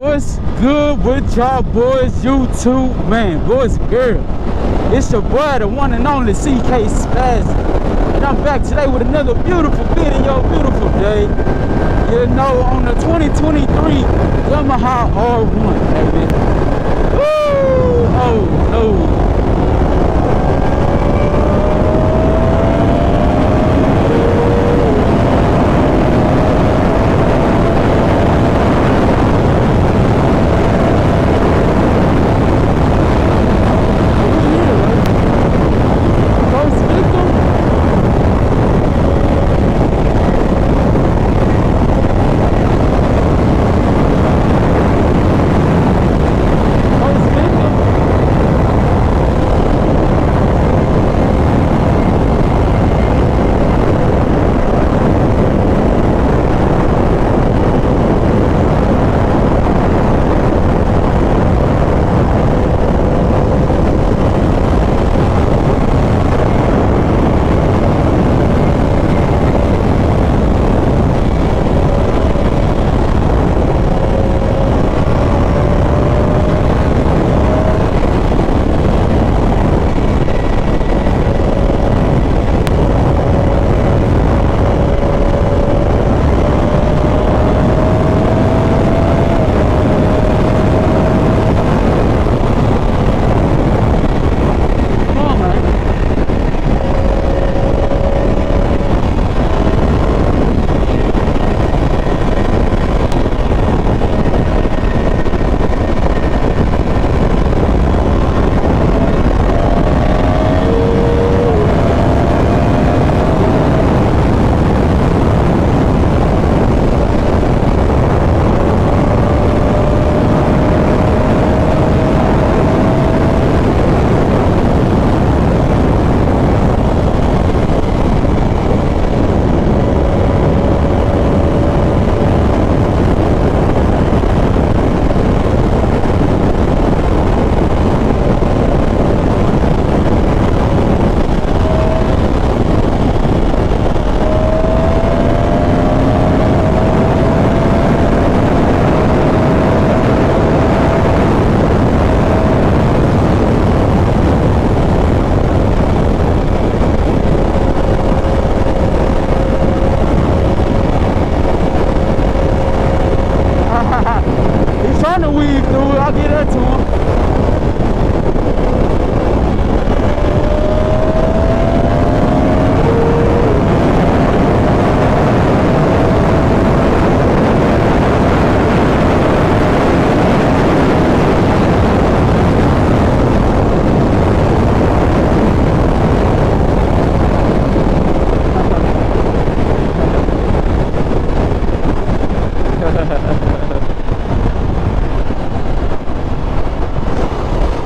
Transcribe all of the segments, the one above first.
What's good with y'all boys, YouTube, man, boys and girls? It's your boy, the one and only CK SPAZZOUT, and I'm back today with another beautiful video, beautiful day. You know, on the 2023 Yamaha R1, baby. Woo! Oh no. I'll get that to him.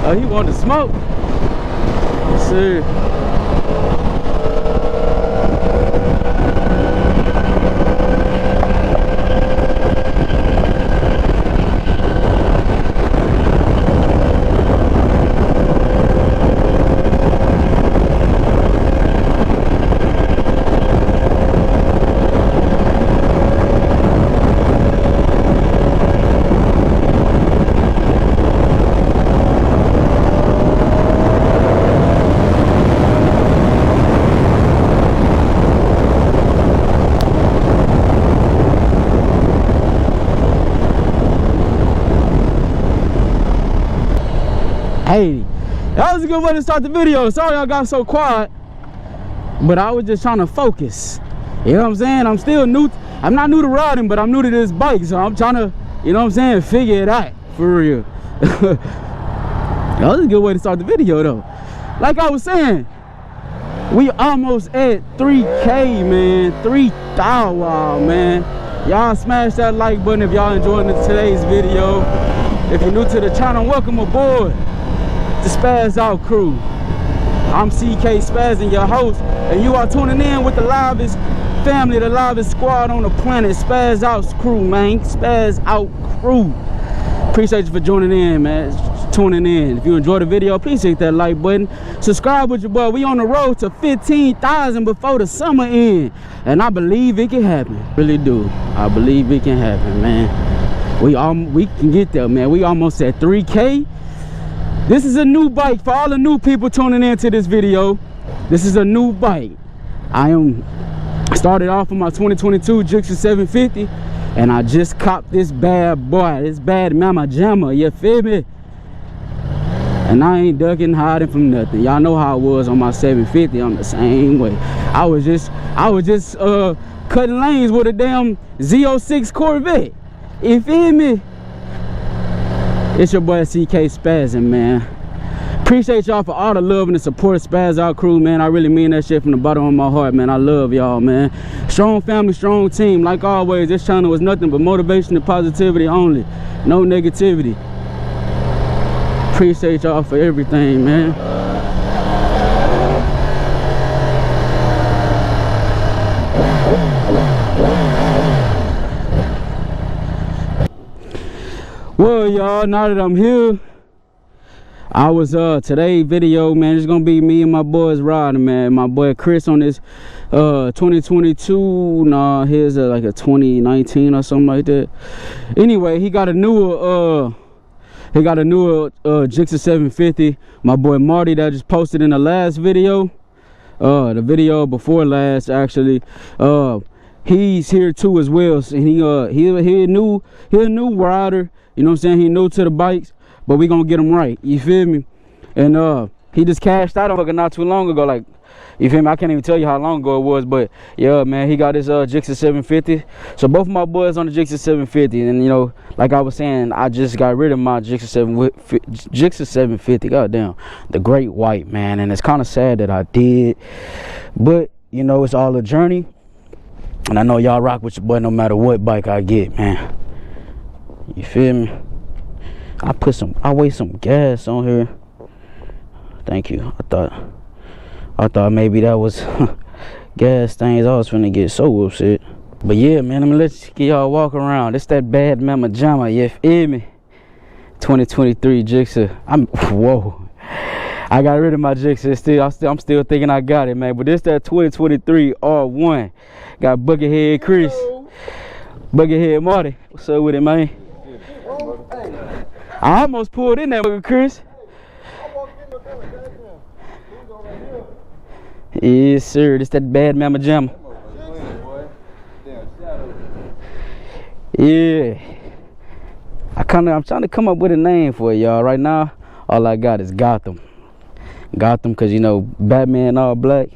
Oh, he wanted to smoke. Yes, sir. Hey, that was a good way to start the video. Sorry I got so quiet, but I was just trying to focus. You know what I'm saying? I'm still new. I'm not new to riding, but I'm new to this bike, so I'm trying to, you know what I'm saying, figure it out for real. That was a good way to start the video though. Like I was saying, we almost at 3K, man. 3,000, wow, man. Y'all smash that like button if y'all enjoying today's video. If you're new to the channel, welcome aboard the SPAZZOUT crew. I'm CK SPAZZOUT, your host, and you are tuning in with the livest family, the livest squad on the planet, SPAZZOUT crew, man. SPAZZOUT crew. Appreciate you for joining in, man. Tuning in. If you enjoyed the video, please hit that like button. Subscribe with your boy. We on the road to 15,000 before the summer ends, and I believe it can happen. Really do. I believe it can happen, man. We can get there, man. We almost at 3K. This is a new bike for all the new people tuning into this video. This is a new bike. I started off on my 2022 Gixxer 750, and I just copped this bad boy, this bad mama jamma. You feel me? And I ain't ducking, hiding from nothing. Y'all know how I was on my 750. I'm the same way. I was just cutting lanes with a damn Z06 Corvette. You feel me? It's your boy CK Spazzing, man. Appreciate y'all for all the love and the support, SPAZZOUT crew, man. I really mean that shit from the bottom of my heart, man. I love y'all, man. Strong family, strong team. Like always, this channel is nothing but motivation and positivity only. No negativity. Appreciate y'all for everything, man. Well, y'all, now that I'm here, I was today's video, man, it's gonna be me and my boys riding, man. My boy Chris on this 2022, nah, here's like a 2019 or something like that. Anyway, he got a newer Gixxer 750. My boy Marty that just posted in the last video, the video before last actually. He's here too as well, and he a new rider. You know what I'm saying? He new to the bikes, but we gonna get him right. You feel me? And he just cashed out on not too long ago. Like, you feel me? I can't even tell you how long ago it was, but yeah, man, he got his Gixxer 750. So both of my boys on the Gixxer 750, and you know, like I was saying, I just got rid of my Gixxer 750. Goddamn, the great white, man. And it's kind of sad that I did, but you know, it's all a journey. And I know y'all rock with your boy no matter what bike I get, man. You feel me? I waste some gas on here. Thank you. I thought maybe that was gas things. I was finna get so upset. But yeah, man, let me let y'all walk around. It's that bad mama jamma, you feel me? 2023 Gixxer. Whoa. I got rid of my Gixxer. I'm still thinking I got it, man. But this that 2023 R1. Got Buckethead Chris. Buckethead Marty. What's up with it, man? I almost pulled in there, Chris. Yes, sir. This that bad mama jamma. Yeah. I'm trying to come up with a name for y'all. Right now, all I got is Gotham. Gotham, because you know, Batman all black.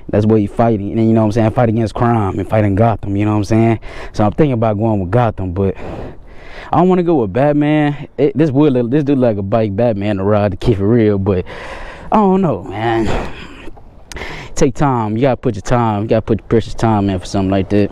That's what he's fighting. And you know what I'm saying? Fight against crime and fighting Gotham, you know what I'm saying? So I'm thinking about going with Gotham, but I don't want to go with Batman. This do like a bike Batman to ride to keep it real, but I don't know, man. Take time. You gotta put your time. You gotta put your precious time in for something like that.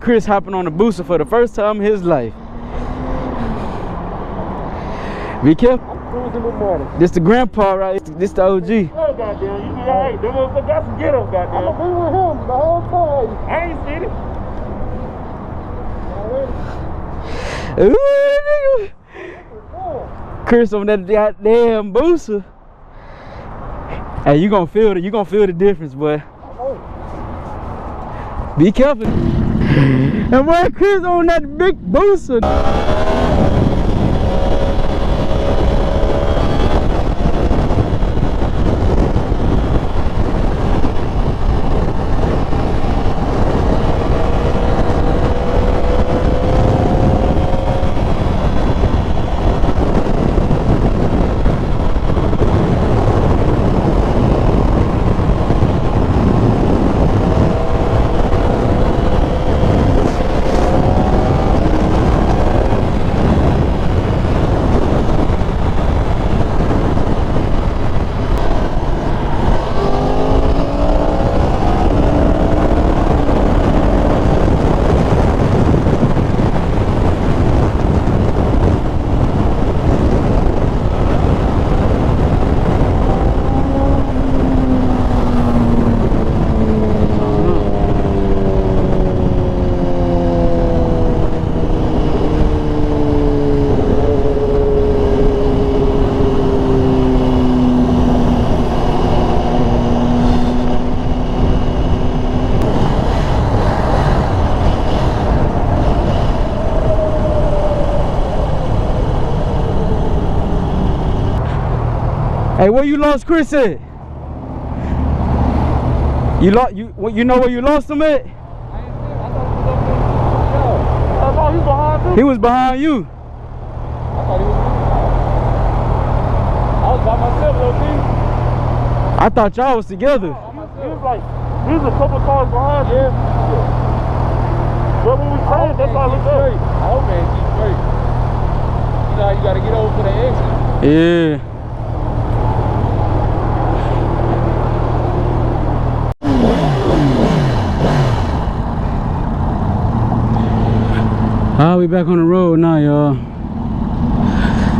Chris hopping on the booster for the first time in his life. Be careful. This the grandpa, right? This the OG. Oh, goddamn, you be alright. Them motherfuckers got some get up, goddamn. I'm gonna be with him the whole time. I ain't seen it. Chris on that goddamn booster. Hey, you gonna feel it. You gonna feel the difference, boy. Be careful. And boy, Chris on that big booster. Hey, where you lost Chris at? You know where you lost him at? He was behind you. I thought he was. I was by myself, though, see? I thought y'all was together. He was like, he was a couple cars behind you. But when we came, that's all it does. I hope man, keep straight. You know how you gotta get over to the exit. Yeah. We back on the road now, y'all.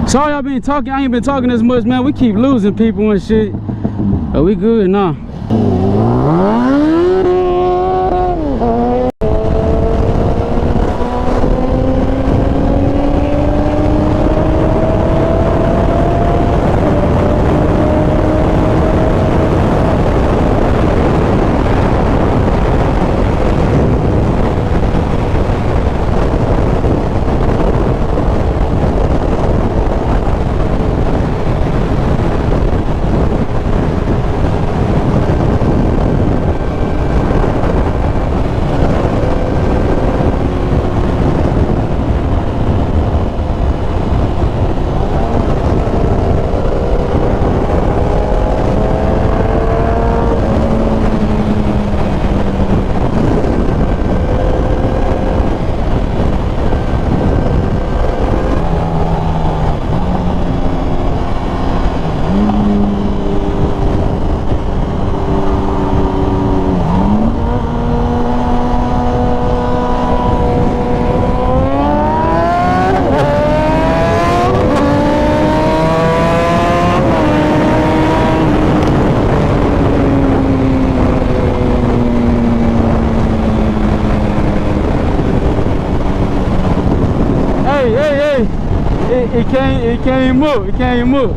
Sorry I've been talking. I ain't been talking as much, man. We keep losing people and shit. But we good now. It can't move. It can't move.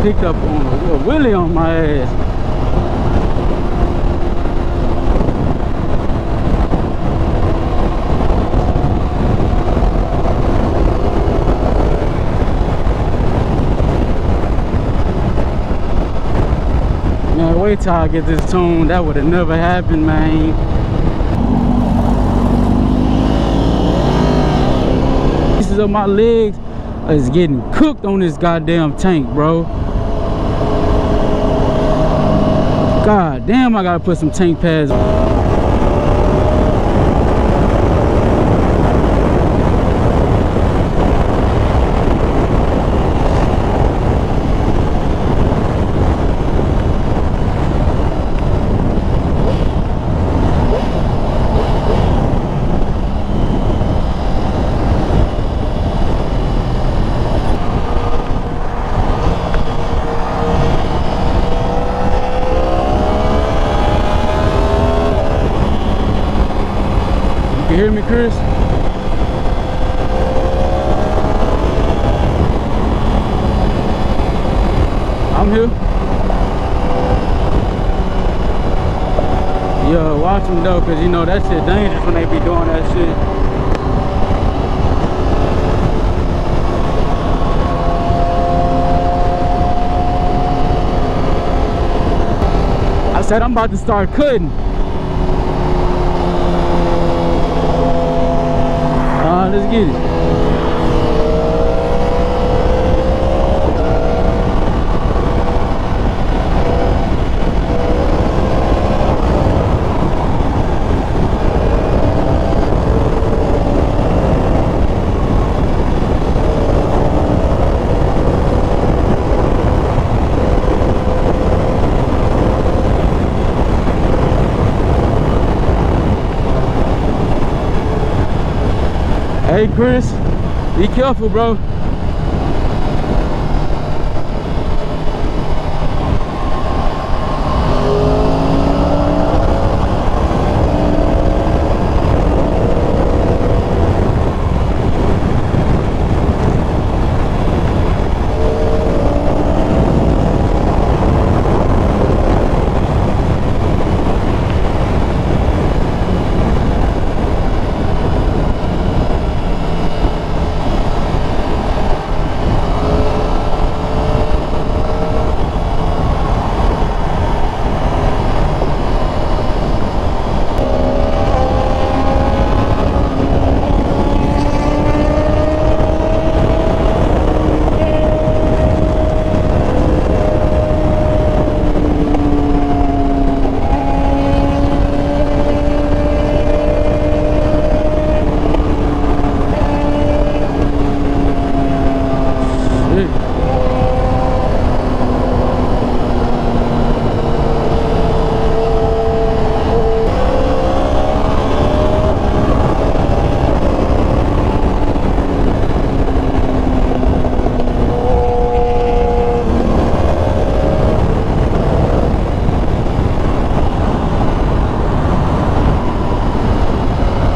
Picked up on a wheelie on my ass. Man, wait till I get this tuned. That would have never happened, man. Pieces of my legs is getting cooked on this goddamn tank, bro. God damn, I gotta put some tank pads on. You hear me, Chris? I'm here. Yeah, watch them though, cause you know that shit dangerous when they be doing that shit. I said I'm about to start cutting. Let's get it. Hey Chris, be careful, bro.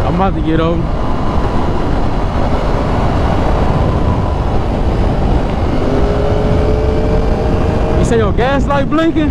I'm about to get over. You say your gas light blinking?